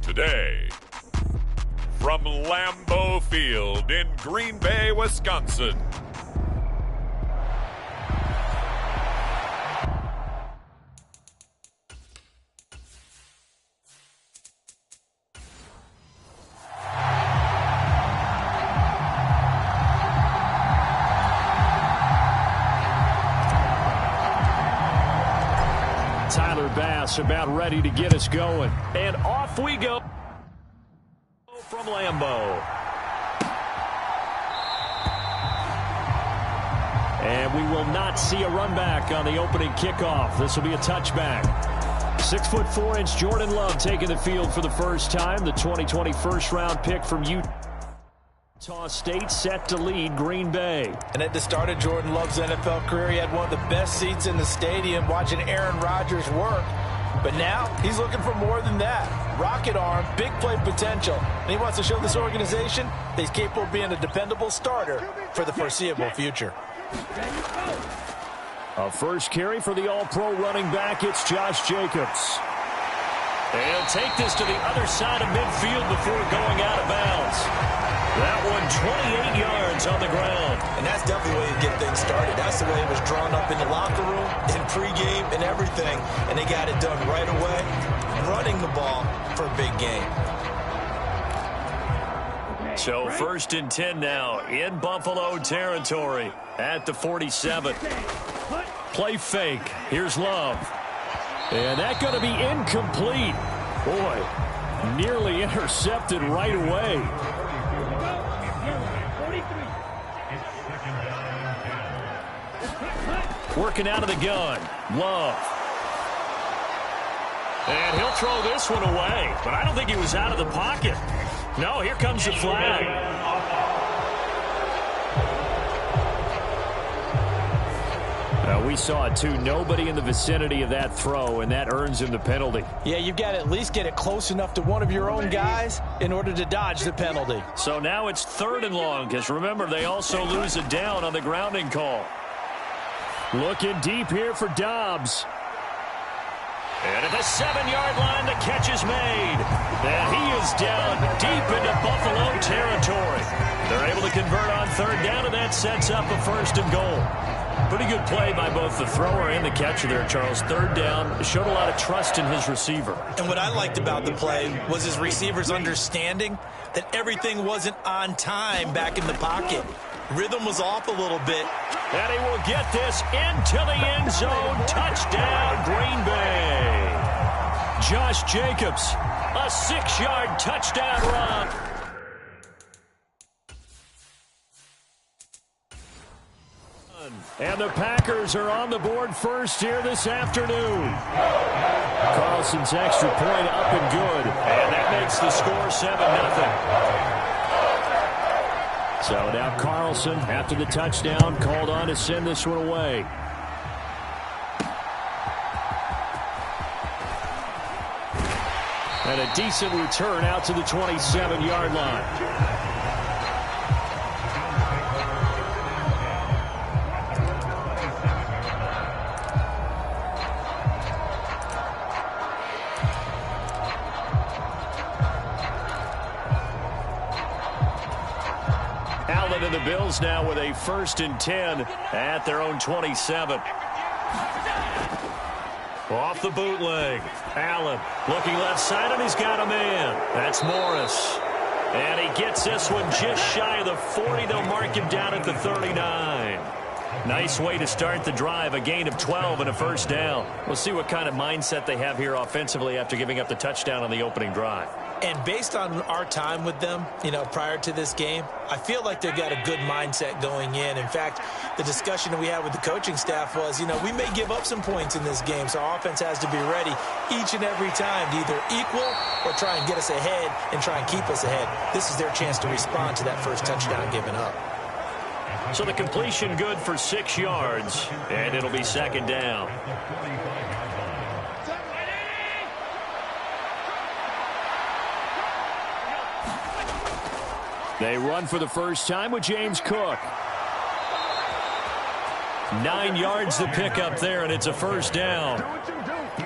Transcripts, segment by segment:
Today, from Lambeau Field in Green Bay, Wisconsin. Tyler Bass about ready to get us going. And off we go from Lambeau. And we will not see a run back on the opening kickoff. This will be a touchback. 6'4" Jordan Love taking the field for the first time. The 2020 first-round pick from Utah State set to lead Green Bay. And at the start of Jordan Love's NFL career, he had one of the best seats in the stadium watching Aaron Rodgers work. But now he's looking for more than that. Rocket arm, big play potential. And he wants to show this organization that he's capable of being a dependable starter for the foreseeable future. A first carry for the All-Pro running back. It's Josh Jacobs. He'll take this to the other side of midfield before going out of bounds. That one 28 yards on the ground. And that's definitely the way you get things started. That's the way it was drawn up in the locker room, in pregame, and everything. And they got it done right away, running the ball for a big game. So 1st and 10 now in Buffalo territory at the 47. Play fake. Here's Love. And that's going to be incomplete. Boy, nearly intercepted right away. Working out of the gun. Love. And he'll throw this one away. But I don't think he was out of the pocket. No, here comes the flag. We saw it too. Nobody in the vicinity of that throw, and that earns him the penalty. Yeah, you've got to at least get it close enough to one of your own guys in order to dodge the penalty. So now it's 3rd and long, because remember, they also lose a down on the grounding call. Looking deep here for Dobbs. And at the 7-yard line, the catch is made. And he is down deep into Buffalo territory. They're able to convert on 3rd down, and that sets up a 1st and goal. Pretty good play by both the thrower and the catcher there, Charles. 3rd down, showed a lot of trust in his receiver. And what I liked about the play was his receiver's understanding that everything wasn't on time back in the pocket. Rhythm was off a little bit. And he will get this into the end zone. Touchdown, Green Bay. Josh Jacobs, a 6-yard touchdown run. And the Packers are on the board first here this afternoon. Carlson's extra point up and good. And that makes the score 7-0. So now Carlson, after the touchdown, called on to send this one away. And a decent return out to the 27-yard line. And the Bills now with a 1st and 10 at their own 27. Off the bootleg. Allen looking left side, and he's got a man. That's Morris. And he gets this one just shy of the 40. They'll mark him down at the 39. Nice way to start the drive. A gain of 12 and a 1st down. We'll see what kind of mindset they have here offensively after giving up the touchdown on the opening drive. And based on our time with them, prior to this game, I feel like they've got a good mindset going in. In fact, the discussion that we had with the coaching staff was, we may give up some points in this game, so our offense has to be ready each and every time to either equal or try and get us ahead and try and keep us ahead. This is their chance to respond to that first touchdown given up. So the completion good for 6 yards, and it'll be 2nd down. They run for the first time with James Cook. 9 yards the pickup there, and it's a 1st down.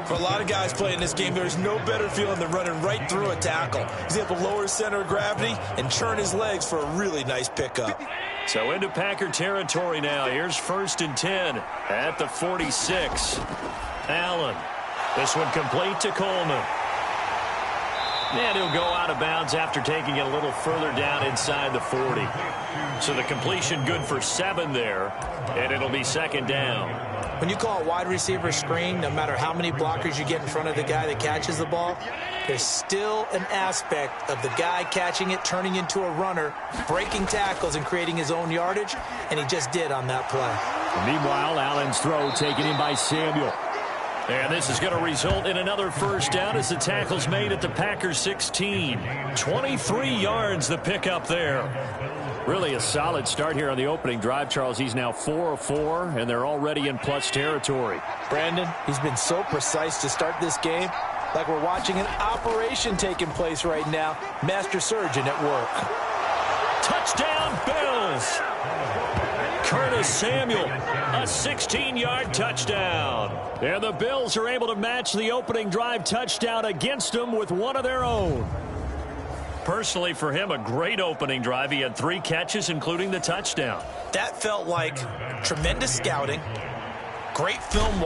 For a lot of guys playing this game, there's no better feeling than running right through a tackle. He's able to lower his center of gravity and churn his legs for a really nice pickup. So into Packer territory now. Here's 1st and 10 at the 46. Allen. This one complete to Coleman. And he'll go out of bounds after taking it a little further down inside the 40. So the completion good for 7 there, and it'll be 2nd down. When you call a wide receiver screen, no matter how many blockers you get in front of the guy that catches the ball, there's still an aspect of the guy catching it, turning into a runner, breaking tackles and creating his own yardage, and he just did on that play. Meanwhile, Allen's throw taken in by Samuel. And this is going to result in another 1st down as the tackle's made at the Packers 16. 23 yards the pickup there. Really a solid start here on the opening drive, Charles. He's now 4 of 4, and they're already in plus territory. Brandon, he's been so precise to start this game, like we're watching an operation taking place right now. Master surgeon at work. Touchdown, Bills! Curtis Samuel, a 16-yard touchdown. And the Bills are able to match the opening drive touchdown against them with one of their own. Personally, for him, a great opening drive. He had 3 catches, including the touchdown. That felt like tremendous scouting, great film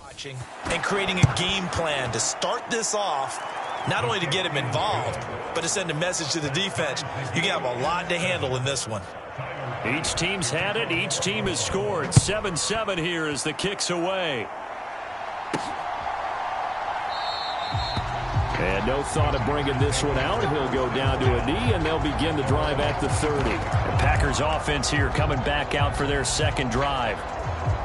watching, and creating a game plan to start this off. Not only to get him involved, but to send a message to the defense. You have a lot to handle in this one. Each team's had it. Each team has scored. 7-7 here as the kick's away. And no thought of bringing this one out. He'll go down to a knee, and they'll begin the drive at the 30. The Packers offense here coming back out for their 2nd drive.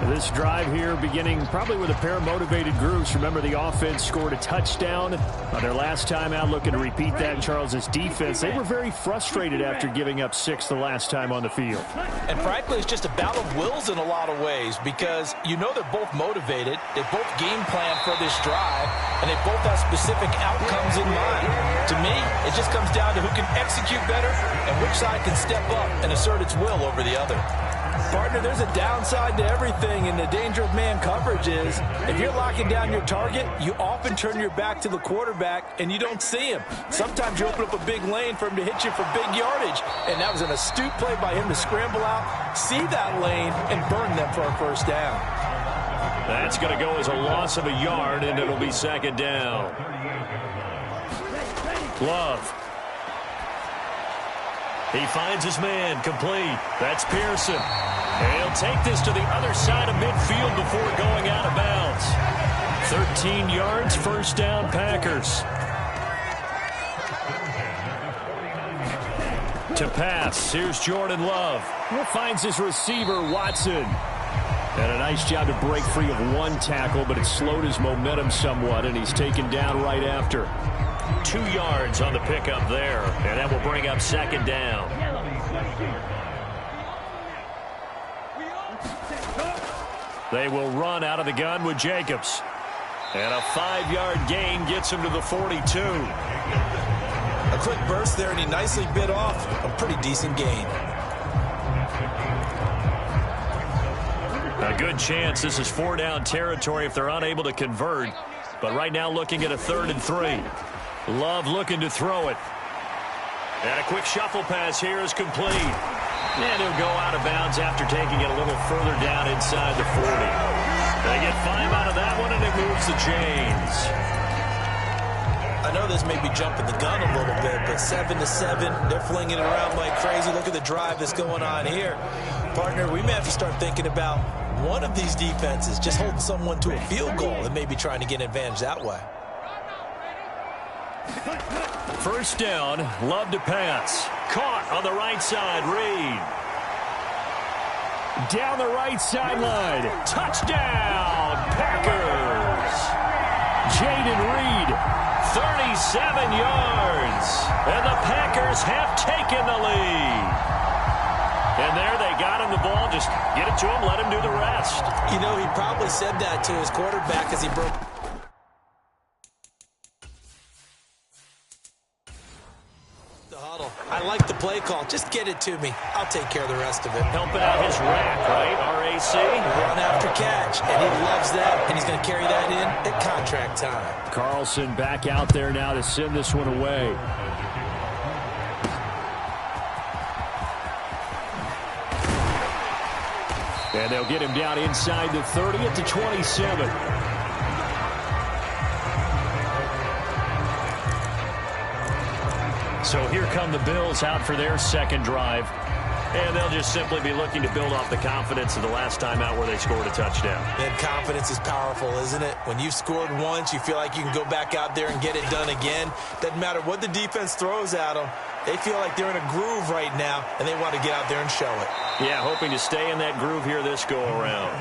This drive here beginning probably with a pair of motivated groups. Remember, the offense scored a touchdown on their last time out, looking to repeat that in Charles's defense. They were very frustrated after giving up 6 the last time on the field. And frankly, it's just a battle of wills in a lot of ways, because you know they're both motivated, they both game plan for this drive, and they both have specific outcomes in mind. To me, it just comes down to who can execute better and which side can step up and assert its will over the other. Partner, there's a downside to everything, and the danger of man coverage is if you're locking down your target, you often turn your back to the quarterback and you don't see him. Sometimes you open up a big lane for him to hit you for big yardage, and that was an astute play by him to scramble out, see that lane, and burn them for a 1st down. That's going to go as a loss of a yard, and it'll be 2nd down. Love. He finds his man, complete. That's Pearson. And he'll take this to the other side of midfield before going out of bounds. 13 yards, 1st down, Packers. To pass, here's Jordan Love. Who finds his receiver, Watson. And a nice job to break free of 1 tackle, but it slowed his momentum somewhat, and he's taken down right after. 2 yards on the pickup there, and that will bring up 2nd down. They will run out of the gun with Jacobs. And a 5-yard gain gets him to the 42. A quick burst there, and he nicely bit off a pretty decent gain. A good chance this is 4-down territory if they're unable to convert. But right now looking at a 3rd and 3. Love looking to throw it. And a quick shuffle pass here is complete. And he'll go out of bounds after taking it a little further down inside the 40. They get 5 out of that one, and it moves the chains. I know this may be jumping the gun a little bit, but 7-7, they're flinging it around like crazy. Look at the drive that's going on here. Partner, we may have to start thinking about one of these defenses just holding someone to a field goal and maybe trying to get an advantage that way. 1st down, Love to pass. Caught on the right side, Reed. Down the right sideline. Touchdown, Packers. Jaden Reed, 37 yards. And the Packers have taken the lead. And there they got him the ball. Just get it to him, let him do the rest. You know, he probably said that to his quarterback as he broke the huddle. I like the play call. Just get it to me. I'll take care of the rest of it. Helping out his rack, right? RAC. Run after catch, and he loves that, and he's going to carry that in at contract time. Carlson back out there now to send this one away. And they'll get him down inside the 30 at the 27. So here come the Bills out for their second drive. And they'll just simply be looking to build off the confidence of the last time out where they scored a touchdown. And confidence is powerful, isn't it? When you've scored once, you feel like you can go back out there and get it done again. Doesn't matter what the defense throws at them. They feel like they're in a groove right now, and they want to get out there and show it. Yeah, hoping to stay in that groove here this go-around.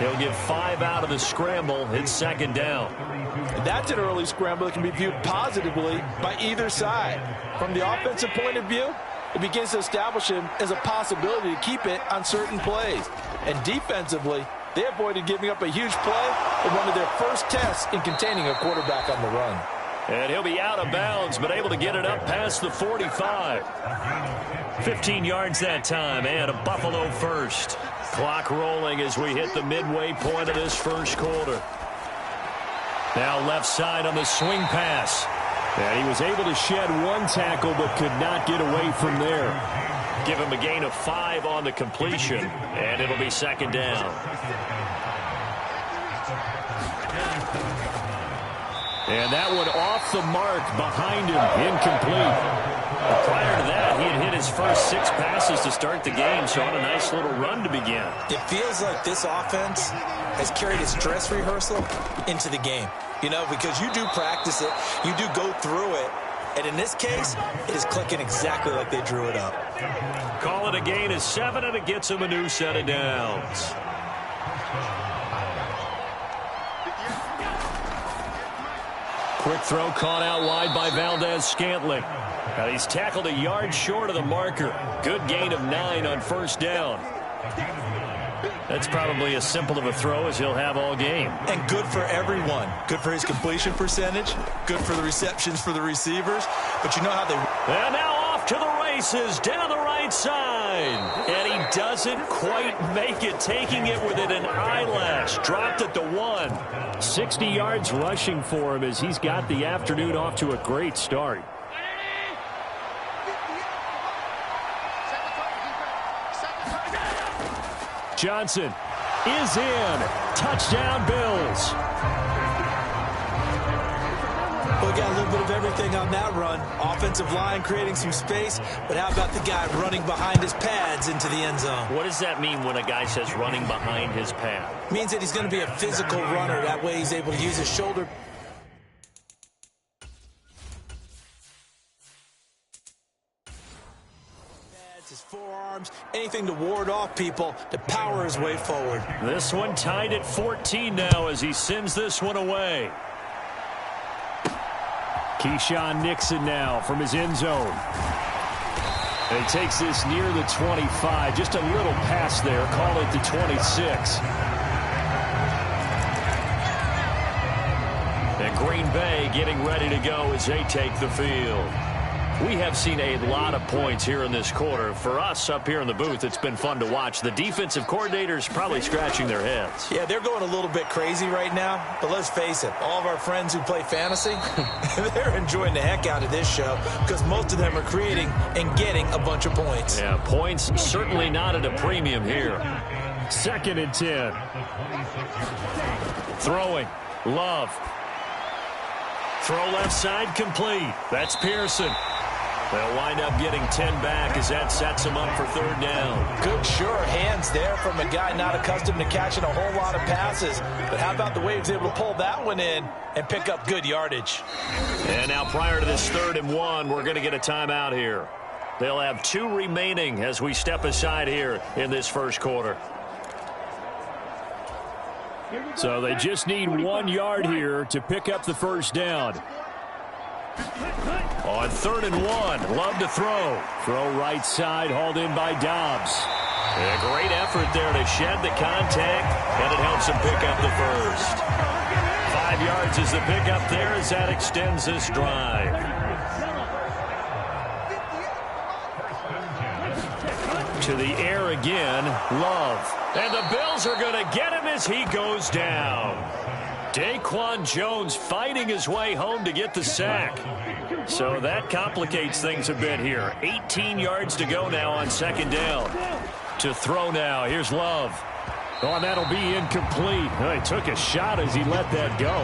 He'll get 5 out of the scramble. It's second down. That's an early scramble that can be viewed positively by either side. From the offensive point of view, it begins to establish him as a possibility to keep it on certain plays. And defensively, they avoided giving up a huge play in one of their first tests in containing a quarterback on the run. And he'll be out of bounds, but able to get it up past the 45. 15 yards that time, and a Buffalo first. Clock rolling as we hit the midway point of this first quarter. Now left side on the swing pass. And he was able to shed one tackle, but could not get away from there. Give him a gain of 5 on the completion, and it'll be second down. And that one off the mark behind him, incomplete. But prior to that, he had hit his first 6 passes to start the game, so on a nice little run to begin. It feels like this offense has carried its dress rehearsal into the game. You know, because you do practice it, you do go through it, and in this case, it is clicking exactly like they drew it up. Call it a gain of 7, and it gets him a new set of downs. Quick throw caught out wide by Valdez-Scantling. Now he's tackled a yard short of the marker. Good gain of 9 on first down. That's probably as simple of a throw as he'll have all game. And good for everyone. Good for his completion percentage. Good for the receptions for the receivers. But you know how they... And now off to the races down the right side. And he doesn't quite make it, taking it within an eyelash. Dropped at the 1. 60 yards rushing for him as he's got the afternoon off to a great start. Johnson is in. Touchdown, Bills. Well, we got a little bit of everything on that run. Offensive line creating some space, but how about the guy running behind his pads into the end zone? What does that mean when a guy says running behind his pad? Means that he's going to be a physical runner. That way he's able to use his shoulder. His forearms, anything to ward off people to power his way forward. This one tied at 14 now as he sends this one away. Keyshawn Nixon now from his end zone. And he takes this near the 25. Just a little pass there. Call it the 26. And Green Bay getting ready to go as they take the field. We have seen a lot of points here in this quarter. For us up here in the booth, it's been fun to watch. The defensive coordinators probably scratching their heads. Yeah, they're going a little bit crazy right now. But let's face it, all of our friends who play fantasy, they're enjoying the heck out of this show because most of them are creating and getting a bunch of points. Yeah, points certainly not at a premium here. 2nd and 10. Throwing. Love. Throw left side complete. That's Pearson. They'll wind up getting 10 back as that sets him up for 3rd down. Good, sure hands there from a guy not accustomed to catching a whole lot of passes. But how about the way he was able to pull that one in and pick up good yardage? And now prior to this 3rd and 1, we're going to get a timeout here. They'll have 2 remaining as we step aside here in this first quarter. So they just need 1 yard here to pick up the first down. On 3rd and 1, Love to throw. Throw right side, hauled in by Dobbs. A great effort there to shed the contact, and it helps him pick up the first. 5 yards is the pickup there as that extends this drive. To the air again, Love. And the Bills are going to get him as he goes down. Daquan Jones fighting his way home to get the sack. So that complicates things a bit here. 18 yards to go now on second down. To throw now, here's Love. Oh, and that'll be incomplete. Oh, he took a shot as he let that go.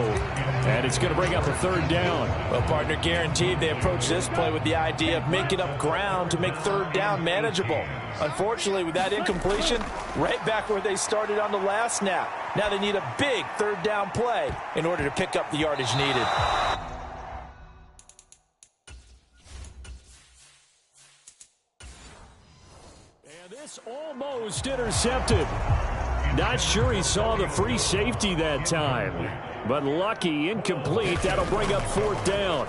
And it's going to bring up a third down. Well, partner, guaranteed they approach this play with the idea of making up ground to make third down manageable. Unfortunately, with that incompletion, right back where they started on the last snap. Now they need a big third down play in order to pick up the yardage needed. And this almost intercepted. Not sure he saw the free safety that time. But lucky, incomplete. That'll bring up fourth down.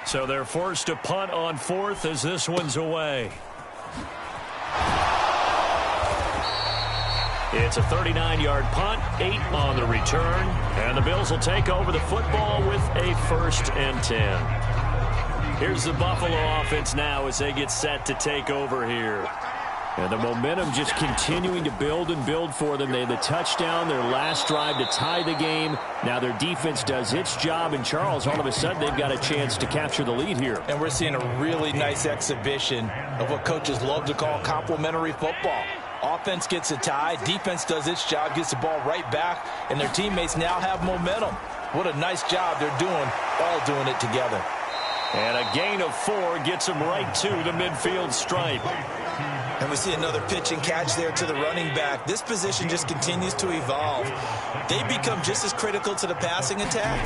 So they're forced to punt on fourth as this one's away. It's a 39-yard punt, 8 on the return. And the Bills will take over the football with a 1st and 10. Here's the Buffalo offense now as they get set to take over here. And the momentum just continuing to build and build for them. They had the touchdown, their last drive to tie the game. Now their defense does its job. And Charles, all of a sudden, they've got a chance to capture the lead here. And we're seeing a really nice exhibition of what coaches love to call complementary football. Offense gets a tie, defense does its job, gets the ball right back, and their teammates now have momentum. What a nice job they're doing, all doing it together. And a gain of 4 gets them right to the midfield stripe. And we see another pitch and catch there to the running back. This position just continues to evolve. They become just as critical to the passing attack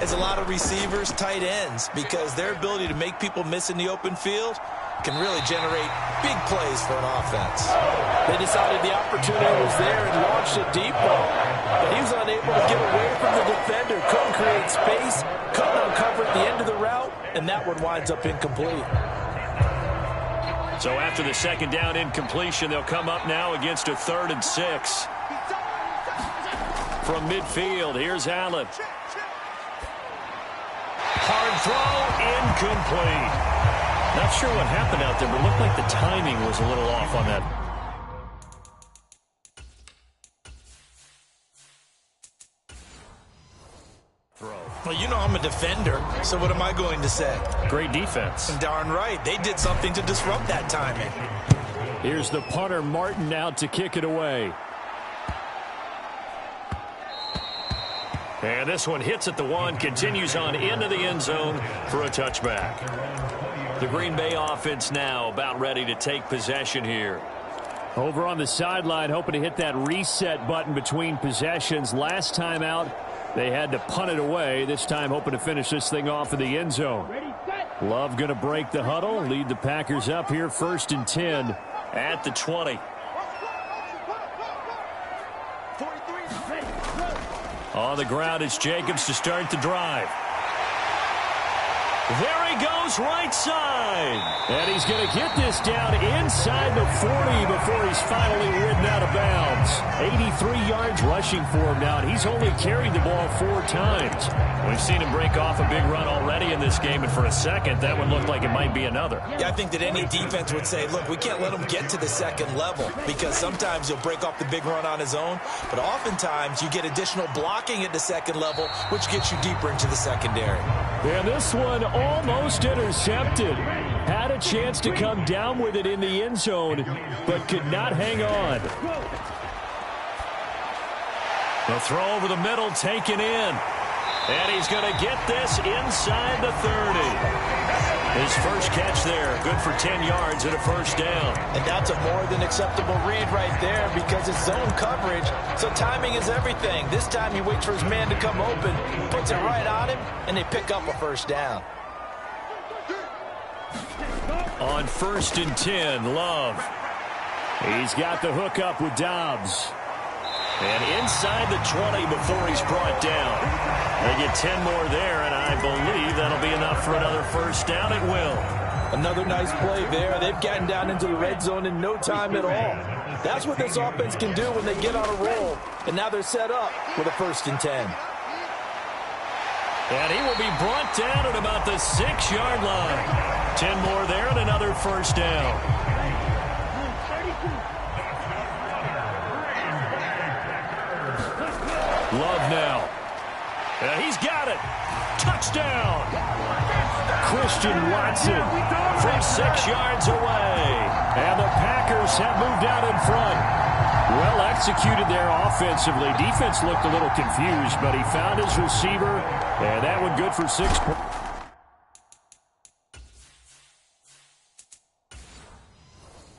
as a lot of receivers, tight ends, because their ability to make people miss in the open field can really generate big plays for an offense. They decided the opportunity was there and launched a deep ball, but he was unable to get away from the defender, couldn't create space, couldn't uncover at the end of the route, and that one winds up incomplete. So after the second down incompletion, they'll come up now against a 3rd and 6. From midfield, here's Allen. Hard throw, incomplete. Not sure what happened out there, but it looked like the timing was a little off on that. Throw. Well, you know I'm a defender, so what am I going to say? Great defense. Darn right. They did something to disrupt that timing. Here's the punter, Martin, out to kick it away. And this one hits at the 1, continues on into the end zone for a touchback. The Green Bay offense now about ready to take possession here. Over on the sideline, hoping to hit that reset button between possessions. Last time out, they had to punt it away. This time hoping to finish this thing off in the end zone. Love going to break the huddle, lead the Packers up here 1st and 10 at the 20. On the ground, it's Jacobs to start the drive. There he goes, right side. And he's going to get this down inside the 40 before he's finally ridden out of bounds. 83 yards rushing for him now, and he's only carried the ball 4 times. We've seen him break off a big run already in this game, and for a second, that would look like it might be another. Yeah, I think that any defense would say, look, we can't let him get to the second level, because sometimes he'll break off the big run on his own, but oftentimes you get additional blocking at the second level, which gets you deeper into the secondary. And this one almost intercepted. Had a chance to come down with it in the end zone, but could not hang on. The throw over the middle taken in. And he's going to get this inside the 30. His first catch there, good for 10 yards and a 1st down. And that's a more than acceptable read right there because it's zone coverage, so timing is everything. This time he waits for his man to come open, puts it right on him, and they pick up a 1st down. On 1st and 10, Love. He's got the hook up with Dobbs. And inside the 20 before he's brought down. They get 10 more there, and I believe that'll be enough for another 1st down. It will. Another nice play there. They've gotten down into the red zone in no time at all. That's what this offense can do when they get on a roll. And now they're set up with a 1st and 10. And he will be brought down at about the 6-yard line. 10 more there and another 1st down. Love now. He's got it. Touchdown. Christian Watson from 6 yards away. And the Packers have moved out in front. Well executed there offensively. Defense looked a little confused, but he found his receiver, and that one good for 6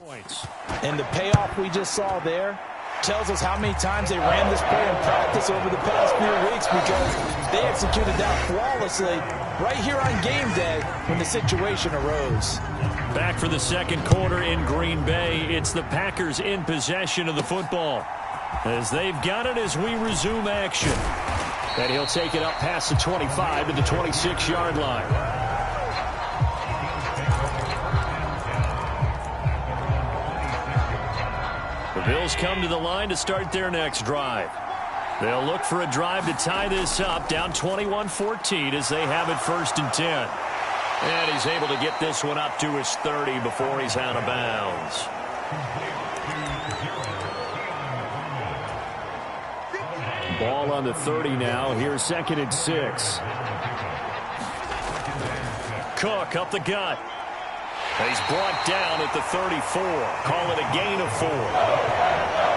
points. And the payoff we just saw there tells us how many times they ran this play in practice over the past few weeks, because they executed that flawlessly right here on game day when the situation arose. Back for the second quarter in Green Bay. It's the Packers in possession of the football as they've got it as we resume action. And he'll take it up past the 25 to the 26-yard line. The Bills come to the line to start their next drive. They'll look for a drive to tie this up, down 21-14 as they have it 1st and 10. And he's able to get this one up to his 30 before he's out of bounds. Ball on the 30 now. Here's 2nd and 6. Cook up the gut. He's brought down at the 34. Call it a gain of 4.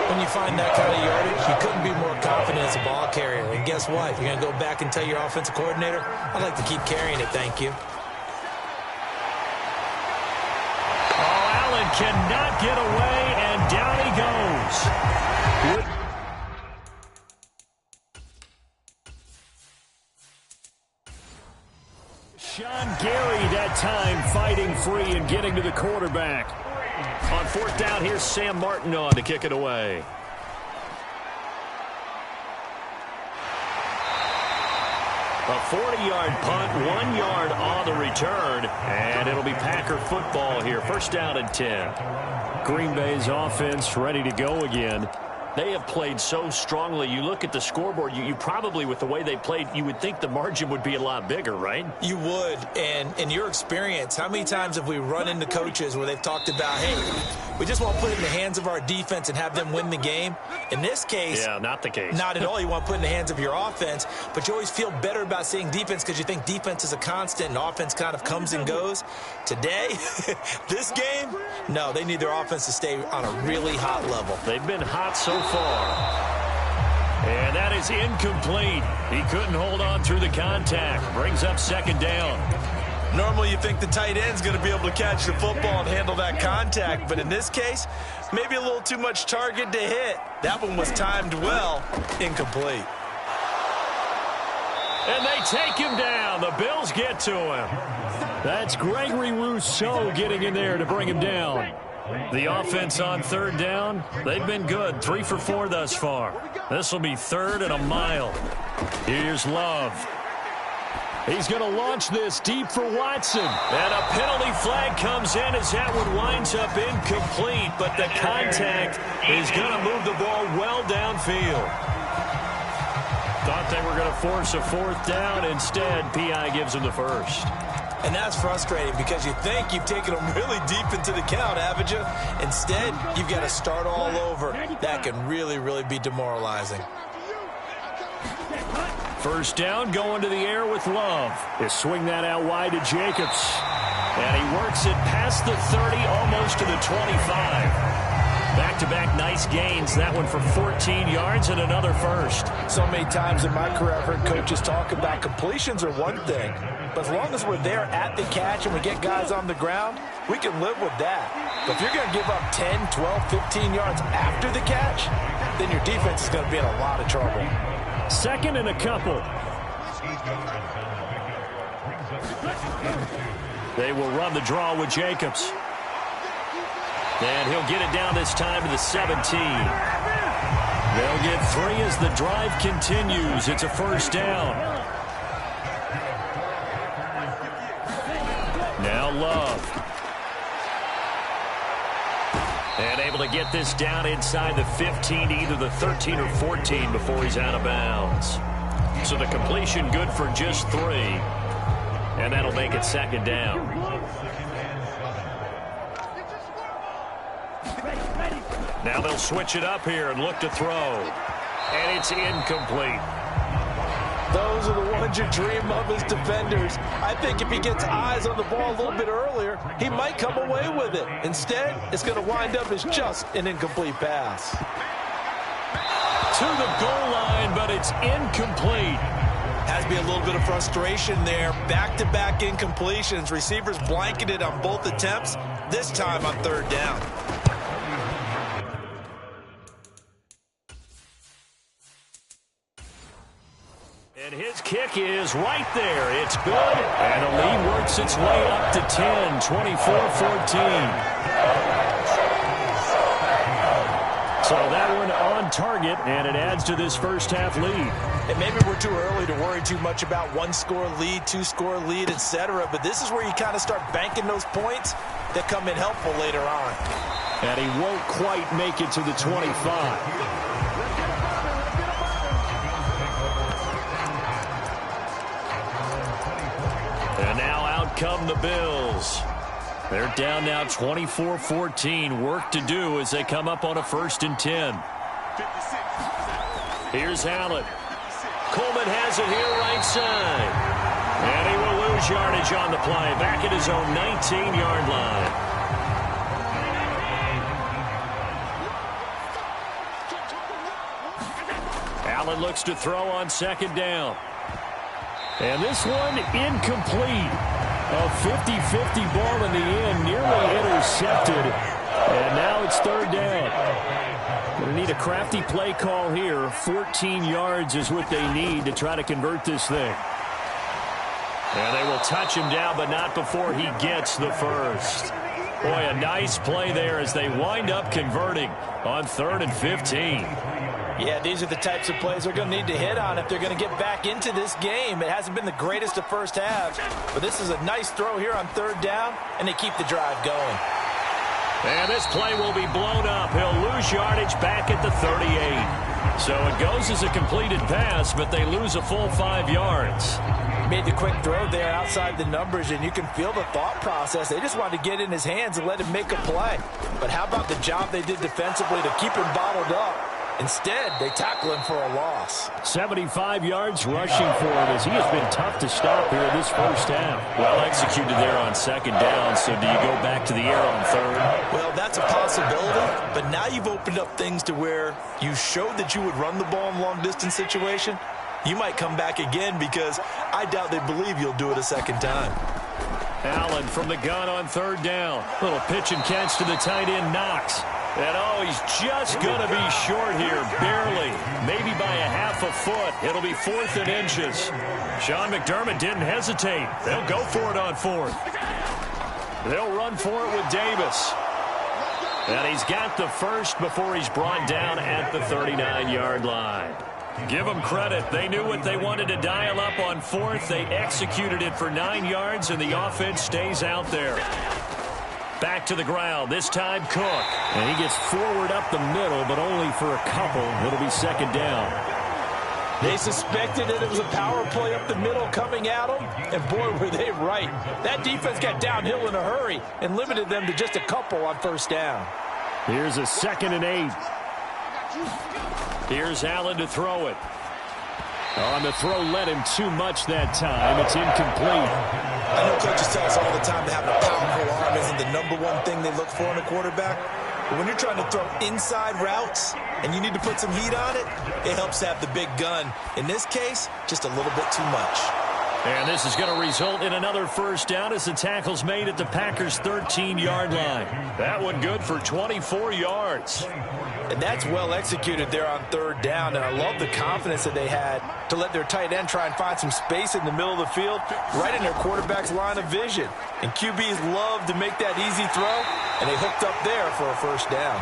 When you find that kind of yardage, you couldn't be more confident as a ball carrier. And guess what? You're going to go back and tell your offensive coordinator, I'd like to keep carrying it, thank you. Allen cannot get away, and down he goes. Sean Gary that time fighting free and getting to the quarterback. On 4th down, here's Sam Martin on to kick it away. A 40-yard punt, 1 yard on the return, and it'll be Packer football here. 1st down and 10. Green Bay's offense ready to go again. They have played so strongly. You look at the scoreboard, you probably, with the way they played, you would think the margin would be a lot bigger, right? You would. And in your experience, how many times have we run into coaches where they've talked about, hey, we just want to put it in the hands of our defense and have them win the game? In this case, yeah, not the case. Not at all. You want to put it in the hands of your offense, but you always feel better about seeing defense because you think defense is a constant and offense kind of comes and goes. Today, this game, no, they need their offense to stay on a really hot level. They've been hot so far. And that is incomplete. He couldn't hold on through the contact. Brings up 2nd down. Normally you think the tight end's going to be able to catch the football and handle that contact, but in this case, maybe a little too much target to hit. That one was timed well. Incomplete. And they take him down. The Bills get to him. That's Gregory Rousseau getting in there to bring him down. The offense on 3rd down, they've been good. 3 for 4 thus far. This will be 3rd and a mile. Here's Love. He's going to launch this deep for Watson. And a penalty flag comes in as that one winds up incomplete, but the contact is going to move the ball well downfield. Thought they were going to force a 4th down. Instead, P.I. gives him the 1st. And that's frustrating because you think you've taken them really deep into the count, haven't you? Instead, you've got to start all over. That can really, really be demoralizing. 1st down, going to the air with Love. He'll swing that out wide to Jacobs. And he works it past the 30, almost to the 25. Back-to-back nice gains. That one for 14 yards and another 1st. So many times in my career, I've heard coaches talk about completions are one thing, but as long as we're there at the catch and we get guys on the ground, we can live with that. But if you're going to give up 10, 12, 15 yards after the catch, then your defense is going to be in a lot of trouble. 2nd and a couple. They will run the draw with Jacobs. And he'll get it down this time to the 17. They'll get 3 as the drive continues. It's a 1st down. Now Love. And able to get this down inside the 15, either the 13 or 14 before he's out of bounds. So the completion good for just 3. And that'll make it 2nd down. Now they'll switch it up here and look to throw. And it's incomplete. Those are the ones you dream of as defenders. I think if he gets eyes on the ball a little bit earlier, he might come away with it. Instead, it's going to wind up as just an incomplete pass. To the goal line, but it's incomplete. Has to be a little bit of frustration there. Back-to-back incompletions. Receivers blanketed on both attempts, this time on third down. And his kick is right there. It's good. And the lead works its way up to 10, 24-14. So that one on target, and it adds to this first half lead. And maybe we're too early to worry too much about one-score lead, two-score lead, etc. But this is where you kind of start banking those points that come in helpful later on. And he won't quite make it to the 25. And now out come the Bills. They're down now 24-14. Work to do as they come up on a 1st and 10. Here's Allen. Coleman has it here right side. And he will lose yardage on the play. Back at his own 19-yard line. Allen looks to throw on 2nd down. And this one incomplete. A 50-50 ball in the end, nearly intercepted. And now it's 3rd down. Going to need a crafty play call here. 14 yards is what they need to try to convert this thing. And they will touch him down, but not before he gets the first. Boy, a nice play there as they wind up converting on 3rd and 15. Yeah, these are the types of plays they're going to need to hit on if they're going to get back into this game. It hasn't been the greatest of first halves, but this is a nice throw here on 3rd down, and they keep the drive going. And this play will be blown up. He'll lose yardage back at the 38. So it goes as a completed pass, but they lose a full 5 yards. Made the quick throw there outside the numbers, and you can feel the thought process. They just wanted to get in his hands and let him make a play. But how about the job they did defensively to keep him bottled up? Instead, they tackle him for a loss. 75 yards rushing for him as he has been tough to stop here this first half. Well executed there on 2nd down, so do you go back to the air on 3rd? Well, that's a possibility, but now you've opened up things to where you showed that you would run the ball in long-distance situation. You might come back again because I doubt they believe you'll do it a 2nd time. Allen from the gun on 3rd down. Little pitch and catch to the tight end, Knox. And, oh, he's just going to be short here, barely. Maybe by a half a foot. It'll be 4th and inches. Sean McDermott didn't hesitate. They'll go for it on 4th. They'll run for it with Davis. And he's got the first before he's brought down at the 39-yard line. Give them credit. They knew what they wanted to dial up on 4th. They executed it for 9 yards, and the offense stays out there. Back to the ground, this time Cook. And he gets forward up the middle, but only for a couple. It'll be 2nd down. They suspected that it was a power play up the middle coming at them, and boy, were they right. That defense got downhill in a hurry and limited them to just a couple on 1st down. Here's a 2nd and 8. Here's Allen to throw it. On the throw, led him too much that time. It's incomplete. I know coaches tell us all the time that having a powerful arm isn't the #1 thing they look for in a quarterback. But when you're trying to throw inside routes and you need to put some heat on it, it helps to have the big gun. In this case, just a little bit too much. And this is going to result in another 1st down as the tackle's made at the Packers' 13-yard line. That one good for 24 yards. And that's well executed there on 3rd down. And I love the confidence that they had to let their tight end try and find some space in the middle of the field, right in their quarterback's line of vision. And QBs love to make that easy throw, and they hooked up there for a 1st down.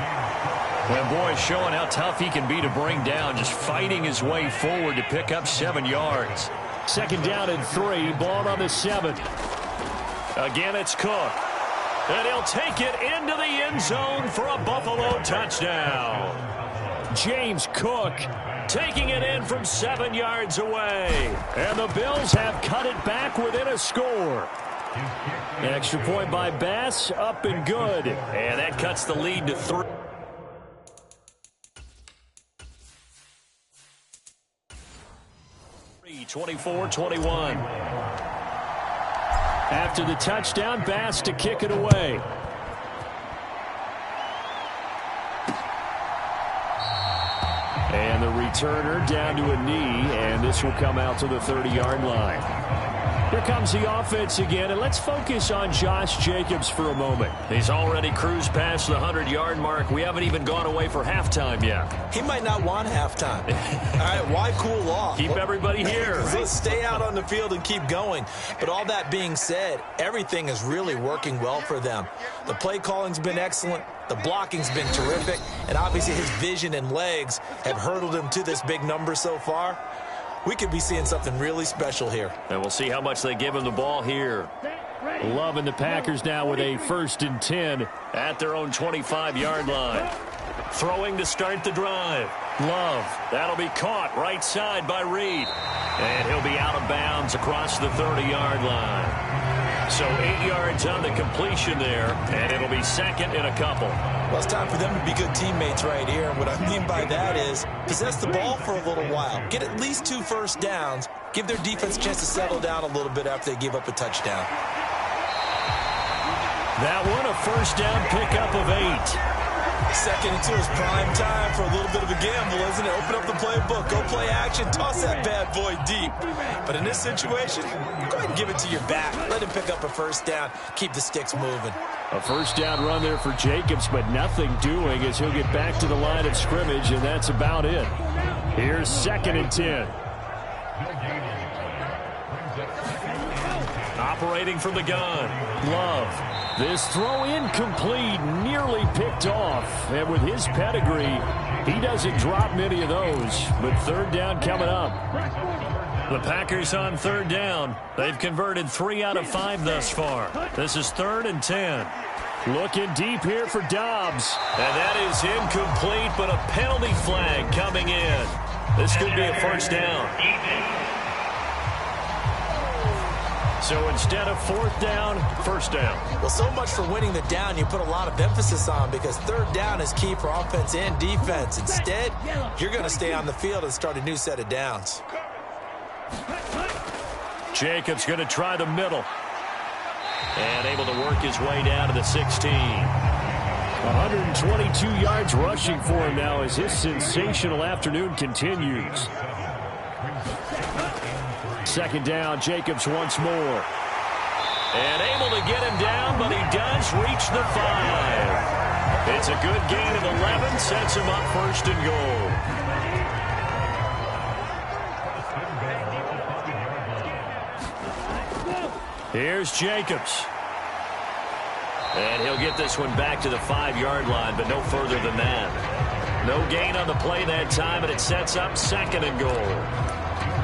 And boy, showing how tough he can be to bring down, just fighting his way forward to pick up 7 yards. 2nd down and 3, ball on the 7th. Again, it's Cook. And he'll take it into the end zone for a Buffalo touchdown. James Cook taking it in from 7 yards away. And the Bills have cut it back within a score. Extra point by Bass, up and good. And that cuts the lead to 3. 24-21. After the touchdown, Bass to kick it away. And the returner down to a knee, and this will come out to the 30-yard line. Here comes the offense again, and let's focus on Josh Jacobs for a moment. He's already cruised past the 100-yard mark. We haven't even gone away for halftime yet. He might not want halftime. All right, why cool off? Keep everybody here. Let's stay out on the field and keep going. But all that being said, everything is really working well for them. The play calling's been excellent. The blocking's been terrific. And obviously his vision and legs have hurdled him to this big number so far. We could be seeing something really special here. And we'll see how much they give him the ball here. Loving the Packers now with a 1st and 10 at their own 25-yard line. Throwing to start the drive. Love. That'll be caught right side by Reed. And he'll be out of bounds across the 30-yard line. So 8 yards on the completion there, and it'll be 2nd and a couple. Well, it's time for them to be good teammates right here. And what I mean by that is possess the ball for a little while. Get at least 2 first downs. Give their defense a chance to settle down a little bit after they give up a touchdown. That one, a first down pickup of 8. 2nd and 2 is prime time for a little bit of a gamble, isn't it? Open up the playbook, go play action, toss that bad boy deep. But in this situation, go ahead and give it to your back. Let him pick up a first down, keep the sticks moving. A first down run there for Jacobs, but nothing doing as he'll get back to the line of scrimmage, and that's about it. Here's 2nd and 10. Operating from the gun, Love. This throw incomplete, nearly picked off. And with his pedigree, he doesn't drop many of those. But 3rd down coming up. The Packers on 3rd down. They've converted 3 out of 5 thus far. This is 3rd and 10. Looking deep here for Dobbs. And that is incomplete, but a penalty flag coming in. This could be a first down. So instead of 4th down, 1st down. Well, so much for winning the down you put a lot of emphasis on, because 3rd down is key for offense and defense. Instead, you're going to stay on the field and start a new set of downs. Jacobs going to try the middle. And able to work his way down to the 16. 122 yards rushing for him now as his sensational afternoon continues. 2nd down, Jacobs once more. And able to get him down, but he does reach the 5. It's a good gain of 11, sets him up 1st and goal. Here's Jacobs. And he'll get this one back to the 5-yard line, but no further than that. No gain on the play that time, and it sets up 2nd and goal.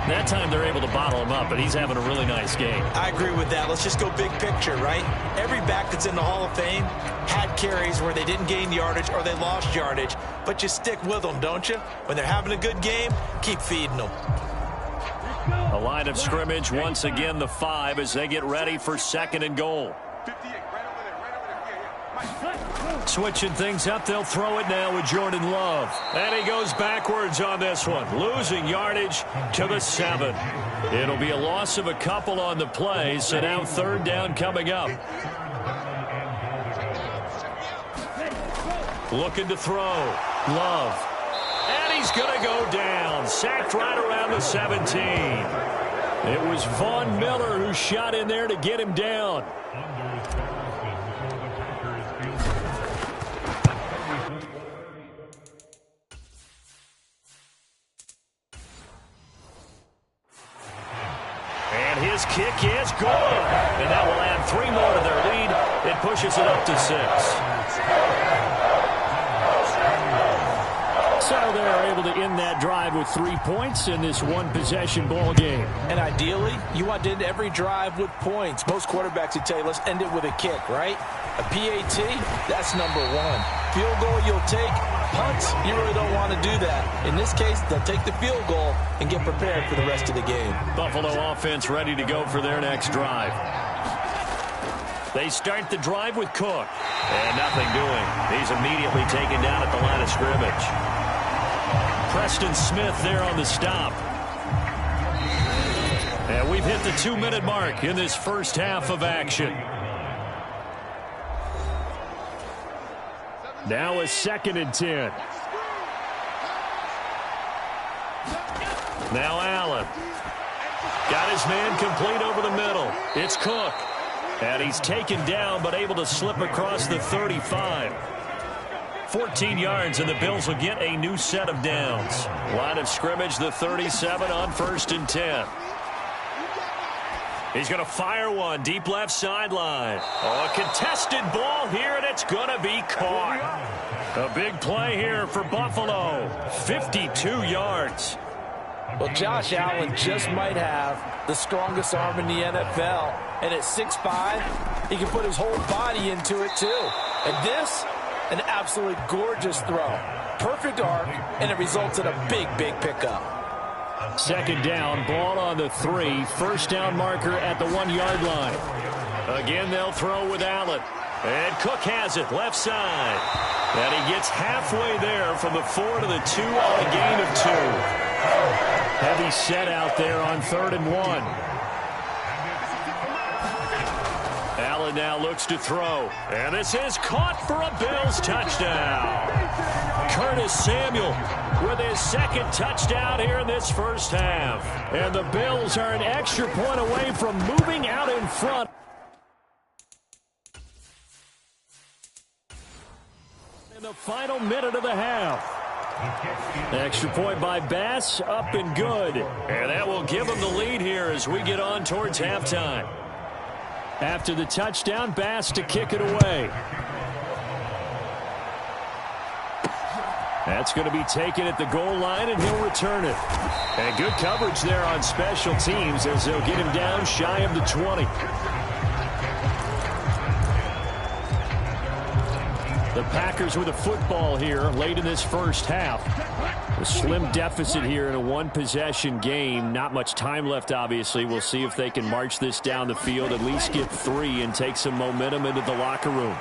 That time they're able to bottle him up, but he's having a really nice game. I agree with that. Let's just go big picture, right? Every back that's in the Hall of Fame had carries where they didn't gain yardage or they lost yardage, but you stick with them, don't you? When they're having a good game, keep feeding them. A line of scrimmage, once again the 5 as they get ready for 2nd and goal. Switching things up, they'll throw it now with Jordan Love. And he goes backwards on this one, losing yardage to the 7. It'll be a loss of a couple on the play, so now 3rd down coming up. Looking to throw. Love. And he's going to go down. Sacked right around the 17. It was Von Miller who shot in there to get him down. His kick is good. And that will add 3 more to their lead. It pushes it up to 6. So they're able to end that drive with 3 points in this one-possession ball game. And ideally, you want to end every drive with points. Most quarterbacks would tell you, let's end it with a kick, right? A PAT, that's number 1. Field goal you'll take. Punts, you really don't want to do that. In this case, they'll take the field goal and get prepared for the rest of the game. Buffalo offense ready to go for their next drive. They start the drive with Cook. And nothing doing. He's immediately taken down at the line of scrimmage. Preston Smith there on the stop. And we've hit the 2-minute mark in this first half of action. Now a 2nd and 10. Now Allen. Got his man complete over the middle. It's Cook. And he's taken down but able to slip across the 35. 14 yards, and the Bills will get a new set of downs. Line of scrimmage, the 37 on 1st and 10. He's going to fire one deep left sideline. Oh, a contested ball here, and it's going to be caught. A big play here for Buffalo. 52 yards. Well, Josh Allen just might have the strongest arm in the NFL. And at 6'5", he can put his whole body into it, too. And this, an absolutely gorgeous throw. Perfect arc, and it results in a big, big pickup. 2nd down, ball on the 3. 1st down marker at the 1-yard line. Again, they'll throw with Allen. And Cook has it, left side. And he gets halfway there from the 4 to the 2 on a gain of 2. Heavy set out there on 3rd and 1. Allen now looks to throw. And this is caught for a Bills touchdown. Curtis Samuel with his 2nd touchdown here in this first half. And the Bills are an extra point away from moving out in front. In the final minute of the half. Extra point by Bass, up and good. And that will give them the lead here as we get on towards halftime. After the touchdown, Bass to kick it away. That's going to be taken at the goal line, and he'll return it. And good coverage there on special teams as they'll get him down shy of the 20. The Packers with a football here late in this first half. A slim deficit here in a one-possession game. Not much time left, obviously. We'll see if they can march this down the field, at least get 3 and take some momentum into the locker room.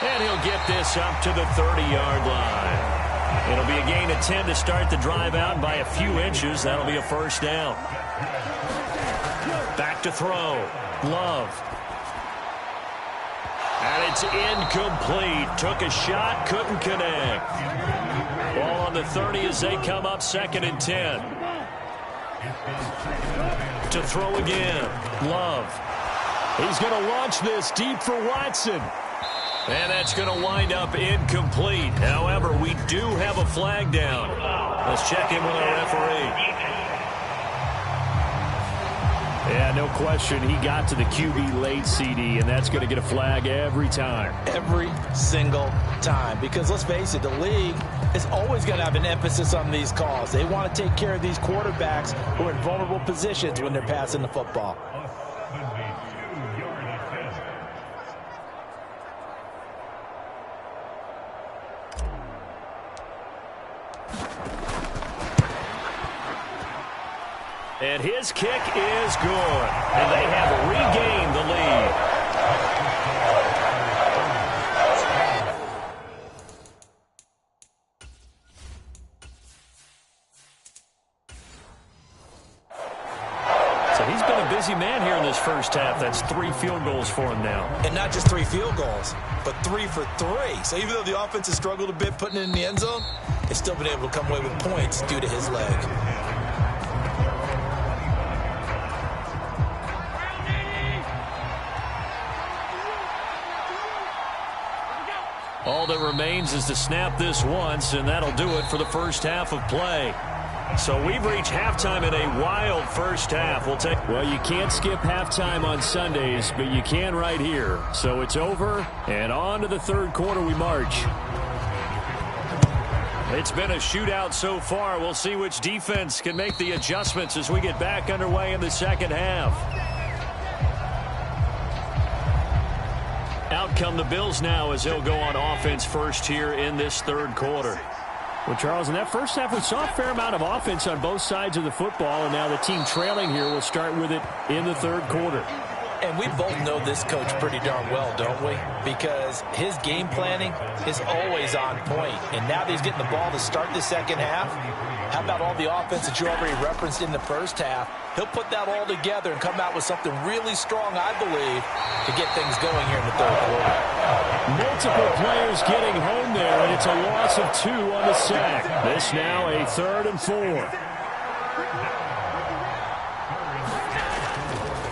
And he'll get this up to the 30-yard line. It'll be a gain of 10 to start the drive out by a few inches. That'll be a 1st down. Back to throw. Love. And it's incomplete. Took a shot, couldn't connect. Ball on the 30 as they come up 2nd and 10. To throw again. Love. He's going to launch this deep for Watson. And that's going to wind up incomplete. However, we do have a flag down. Let's check in with our referee. Yeah, no question. He got to the QB late, CD, and that's going to get a flag every time. Every single time. Because let's face it, the league is always going to have an emphasis on these calls. They want to take care of these quarterbacks who are in vulnerable positions when they're passing the football. And his kick is good. And they have regained the lead. So he's been a busy man here in this first half. That's 3 field goals for him now. And not just 3 field goals, but 3 for 3. So even though the offense has struggled a bit putting it in the end zone, they've still been able to come away with points due to his leg. All that remains is to snap this once, and that'll do it for the first half of play. So we've reached halftime in a wild first half. Well, you can't skip halftime on Sundays, but you can right here. So it's over, and on to the 3rd quarter we march. It's been a shootout so far. We'll see which defense can make the adjustments as we get back underway in the second half. Out come the Bills now as they'll go on offense first here in this 3rd quarter. Well, Charles, in that first half, we saw a fair amount of offense on both sides of the football, and now the team trailing here will start with it in the 3rd quarter. And we both know this coach pretty darn well, don't we? Because his game planning is always on point. And now that he's getting the ball to start the second half, How about all the offense that you already referenced in the first half? He'll put that all together and come out with something really strong, I believe, to get things going here in the third quarter. Multiple players getting home there, and it's a loss of 2 on the sack. This now a 3rd and 4.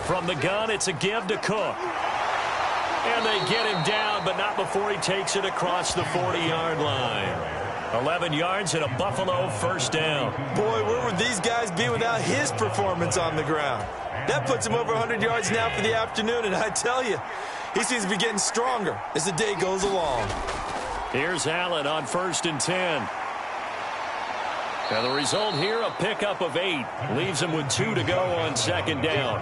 From the gun, it's a give to Cook. And they get him down, but not before he takes it across the 40-yard line. 11 yards and a Buffalo first down. Boy, where would these guys be without his performance on the ground? That puts him over 100 yards now for the afternoon, and I tell you, he seems to be getting stronger as the day goes along. Here's Allen on 1st and 10. Now the result here, a pickup of 8. Leaves him with 2 to go on 2nd down.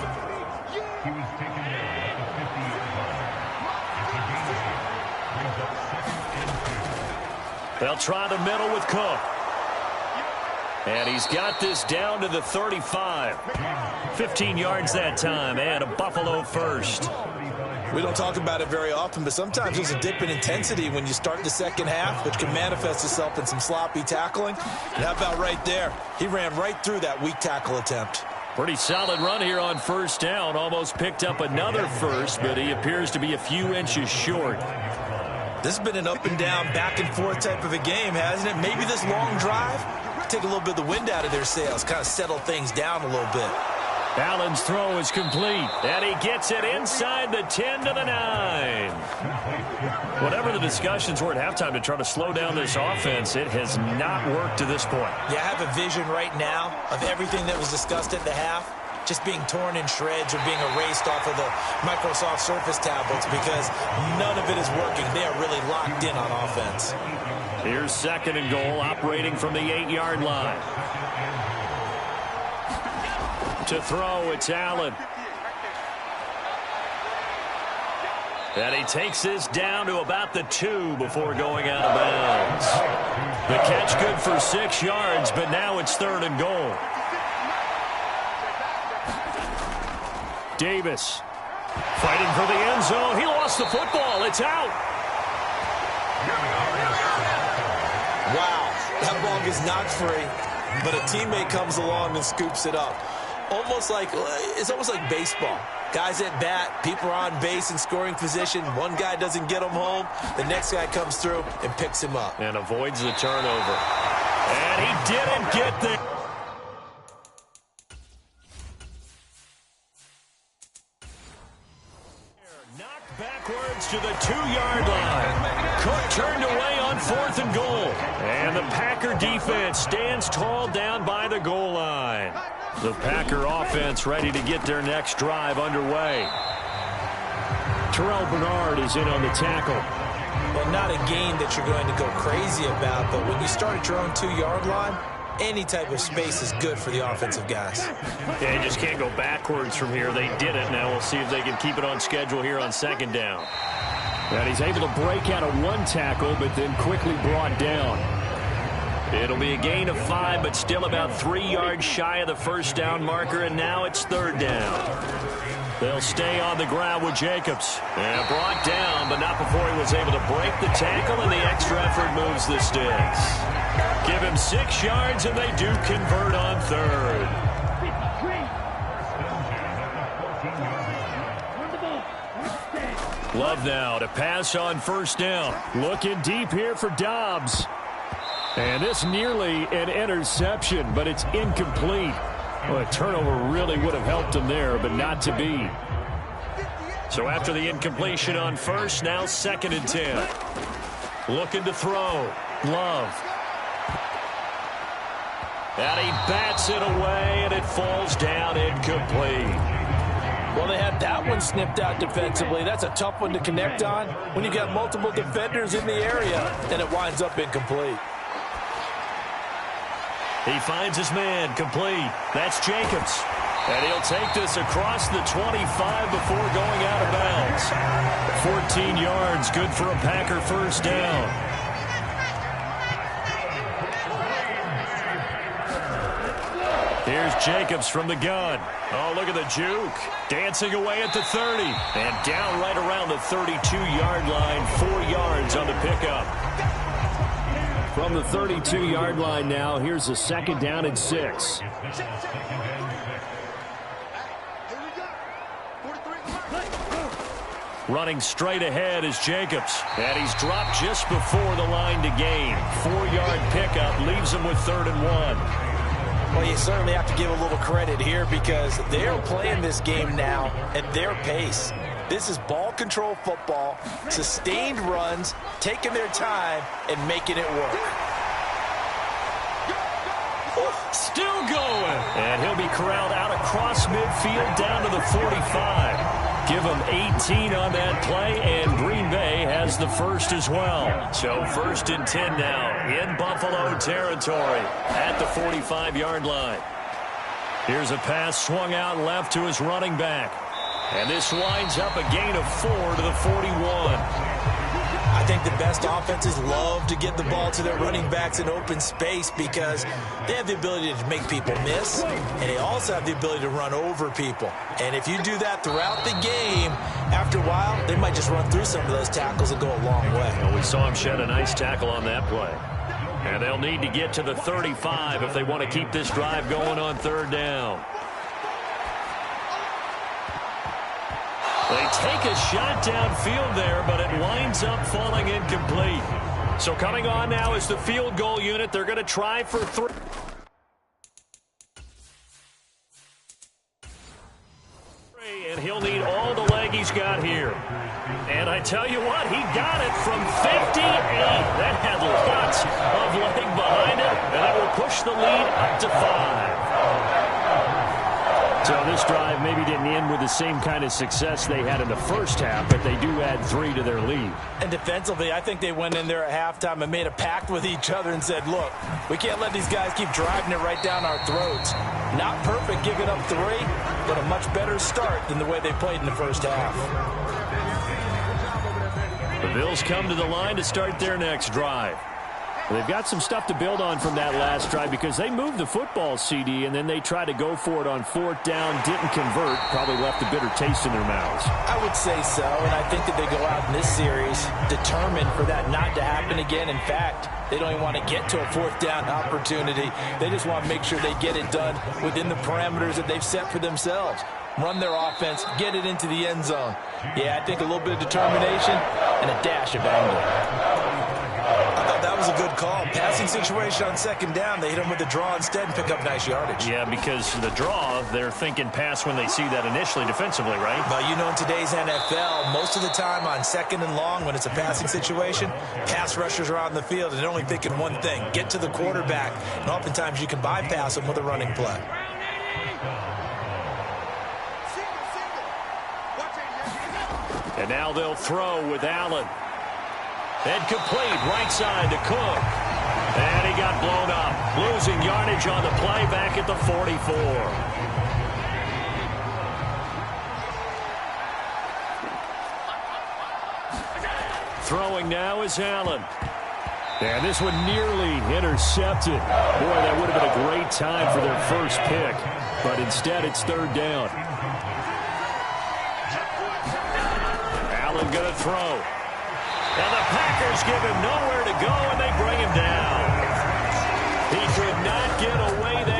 They'll try the middle with Cook. And he's got this down to the 35. 15 yards that time, and a Buffalo first. We don't talk about it very often, but sometimes there's a dip in intensity when you start the second half, which can manifest itself in some sloppy tackling. And how about right there? He ran right through that weak tackle attempt. Pretty solid run here on 1st down. Almost picked up another first, but he appears to be a few inches short. This has been an up and down, back and forth type of a game, hasn't it? Maybe this long drive, take a little bit of the wind out of their sails, kind of settle things down a little bit. Allen's throw is complete, and he gets it inside the 10 to the 9. Whatever the discussions were at halftime to try to slow down this offense, it has not worked to this point. Yeah, I have a vision right now of everything that was discussed at the half just being torn in shreds or being erased off of the Microsoft Surface tablets because none of it is working. They are really locked in on offense. Here's 2nd and goal, operating from the 8-yard line. To throw, it's Allen. And he takes this down to about the 2 before going out of bounds. The catch good for 6 yards, but now it's 3rd and goal. Davis fighting for the end zone. He lost the football. It's out. Wow, that ball gets knocked free, but a teammate comes along and scoops it up. It's almost like baseball. Guys at bat, people are on base in scoring position. One guy doesn't get him home. The next guy comes through and picks him up. And avoids the turnover. And he didn't get there. Knocked backwards to the 2-yard line. Cook turned away on 4th and goal. And the Packer defense stands tall down by the goal line. The Packer offense ready to get their next drive underway. Terrell Bernard is in on the tackle. Well, not a gain that you're going to go crazy about, but when you start at your own 2-yard line, any type of space is good for the offensive guys. Yeah, you just can't go backwards from here. They did it. Now we'll see if they can keep it on schedule here on 2nd down. And he's able to break out of 1 tackle, but then quickly brought down. It'll be a gain of 5, but still about 3 yards shy of the 1st down marker, and now it's 3rd down. They'll stay on the ground with Jacobs. And brought down, but not before he was able to break the tackle, and the extra effort moves the sticks. Give him 6 yards, and they do convert on 3rd. Love now to pass on 1st down. Looking deep here for Dobbs. And this nearly an interception, but it's incomplete. Well, a turnover really would have helped him there, but not to be. So after the incompletion on 1st, now 2nd and 10. Looking to throw. Love. And he bats it away, and it falls down incomplete. Well, they had that one snipped out defensively. That's a tough one to connect on when you got multiple defenders in the area, and it winds up incomplete. He finds his man, complete. That's Jacobs. And he'll take this across the 25 before going out of bounds. 14 yards, good for a Packer 1st down. Here's Jacobs from the gun. Oh, look at the juke. Dancing away at the 30. And down right around the 32-yard line. 4 yards on the pickup. From the 32-yard line now, here's a 2nd down and 6. Running straight ahead is Jacobs. And he's dropped just before the line to gain. 4-yard pickup leaves him with 3rd and 1. Well, you certainly have to give a little credit here because they're playing this game now at their pace. This is ball control football, sustained runs, taking their time, and making it work. Still going. And he'll be corralled out across midfield down to the 45. Give him 18 on that play, and Green Bay has the first as well. So 1st and 10 now in Buffalo territory at the 45-yard line. Here's a pass swung out left to his running back. And this winds up a gain of 4 to the 41. I think the best offenses love to get the ball to their running backs in open space because they have the ability to make people miss, and they also have the ability to run over people. And if you do that throughout the game, after a while, they might just run through some of those tackles and go a long way. Well, we saw him shed a nice tackle on that play. And they'll need to get to the 35 if they want to keep this drive going on 3rd down. They take a shot downfield there, but it winds up falling incomplete. So coming on now is the field goal unit. They're going to try for 3. And he'll need all the leg he's got here. And I tell you what, he got it from 58. That had lots of leg behind it, and that will push the lead up to 5. So this drive maybe didn't end with the same kind of success they had in the first half, but they do add 3 to their lead. And defensively, I think they went in there at halftime and made a pact with each other and said, look, we can't let these guys keep driving it right down our throats. Not perfect giving up 3, but a much better start than the way they played in the first half. The Bills come to the line to start their next drive. They've got some stuff to build on from that last drive because they moved the football, CD, and then they tried to go for it on 4th down, didn't convert, probably left a bitter taste in their mouths. I would say so, and I think that they go out in this series determined for that not to happen again. In fact, they don't even want to get to a 4th down opportunity. They just want to make sure they get it done within the parameters that they've set for themselves. Run their offense, get it into the end zone. Yeah, I think a little bit of determination and a dash of anger. I thought that was a good call. Passing situation on 2nd down, they hit him with the draw instead and pick up nice yardage. Yeah, because the draw, they're thinking pass when they see that initially defensively, right? Well, you know, in today's NFL, most of the time on 2nd and long, when it's a passing situation, pass rushers are out in the field and they're only thinking one thing, get to the quarterback. And oftentimes you can bypass them with a running play. And now they'll throw with Allen. And complete right side to Cook. And he got blown up. Losing yardage on the play back at the 44. Throwing now is Allen. And this one nearly intercepted. Boy, that would have been a great time for their first pick. But instead, it's 3rd down. Allen going to throw. And the Packers give him nowhere to go, and they bring him down. He could not get away there.